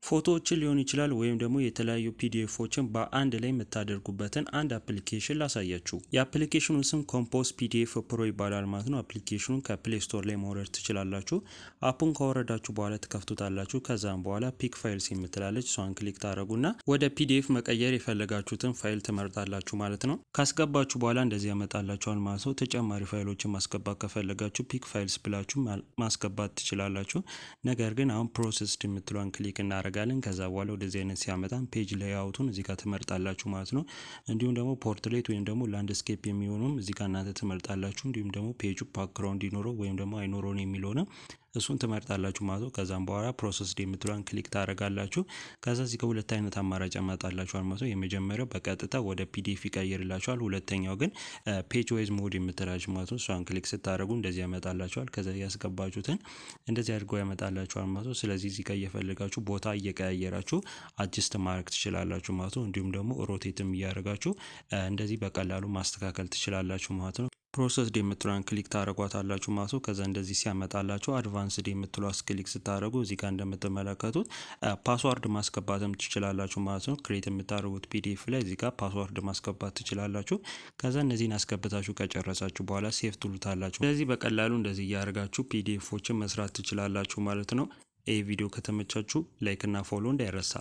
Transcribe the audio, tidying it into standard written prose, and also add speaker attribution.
Speaker 1: ፎቶዎችን ሊሆን ይችላል ወይም ደግሞ የተለያዩ ፒዲኤፎችን በአንድ ላይ የምታደርጉበትን አንድ አፕሊኬሽን ላሳያችሁ። የአፕሊኬሽኑን ስም ኮምፖዝ ፒዲኤፍ ፕሮ ይባላል ማለት ነው። አፕሊኬሽኑን ከፕሌይ ስቶር ላይ ማውረድ ትችላላችሁ። አፑን ካወረዳችሁ በኋላ ትከፍቱታላችሁ። ከዛም በኋላ ፒክ ፋይልስ የምትላለች እሷን ክሊክ ታደረጉና ወደ ፒዲኤፍ መቀየር የፈለጋችሁትን ፋይል ትመርጣላችሁ ማለት ነው። ካስገባችሁ በኋላ እንደዚህ ያመጣላችኋል ማለት ነው። ተጨማሪ ፋይሎችን ማስገባት ከፈለጋችሁ ፒክ ፋይልስ ብላችሁ ማስገባት ትችላላችሁ። ነገር ግን አሁን ፕሮሰስድ የምትሏን ክሊክ እናደረጋለን። ከዛ በኋላ ወደዚህ አይነት ሲያመጣን ፔጅ ሌይአውቱን እዚህ ጋር ትመርጣላችሁ ማለት ነው። እንዲሁም ደግሞ ፖርትሬት ወይም ደግሞ ላንድስኬፕ የሚሆኑም እዚህ ጋር እናንተ ትመርጣላችሁ። እንዲሁም ደግሞ ፔጁ ባክግራውንድ ይኖረው ወይም ደግሞ አይኖረውን የሚለውን እሱን ትመርጣላችሁ ማለት ነው። ከዛም በኋላ ፕሮሰስድ የምትሏን ክሊክ ታደርጋላችሁ። ከዛ እዚህ ጋር ሁለት አይነት አማራጭ ያመጣላችኋል ማለት ነው። የመጀመሪያው በቀጥታ ወደ ፒዲኤፍ ይቀይርላችኋል። ሁለተኛው ግን ፔጅ ዋይዝ ሞድ የምትላችሁ ማለት ነው። እሷን ክሊክ ስታደርጉ እንደዚህ ያመጣላችኋል። ከዛ ያስገባችሁትን እንደዚህ አድርገው ያመጣላችኋል ማለት ነው። ስለዚህ እዚህ ጋር እየፈለጋችሁ ቦታ እየቀያየራችሁ አጅስት ማድረግ ትችላላችሁ ማለት ነው። እንዲሁም ደግሞ ሮቴትም እያደረጋችሁ እንደዚህ በቀላሉ ማስተካከል ትችላላችሁ ማለት ነው። ፕሮሰስድ የምትሏን ክሊክ ታደረጓታላችሁ ማለት ነው። ከዛ እንደዚህ ሲያመጣላችሁ አድቫንስድ የምትሏ ክሊክ ስታደረጉ እዚህ ጋር እንደምትመለከቱት ፓስዋርድ ማስገባትም ትችላላችሁ ማለት ነው። ክሬት የምታደርጉት ፒዲኤፍ ላይ እዚህ ጋር ፓስዋርድ ማስገባት ትችላላችሁ። ከዛ እነዚህን አስገብታችሁ ከጨረሳችሁ በኋላ ሴፍ ትሉታላችሁ። ስለዚህ በቀላሉ እንደዚህ እያደረጋችሁ ፒዲኤፎችን መስራት ትችላላችሁ ማለት ነው። ይህ ቪዲዮ ከተመቻችሁ ላይክ እና ፎሎ እንዳይረሳ።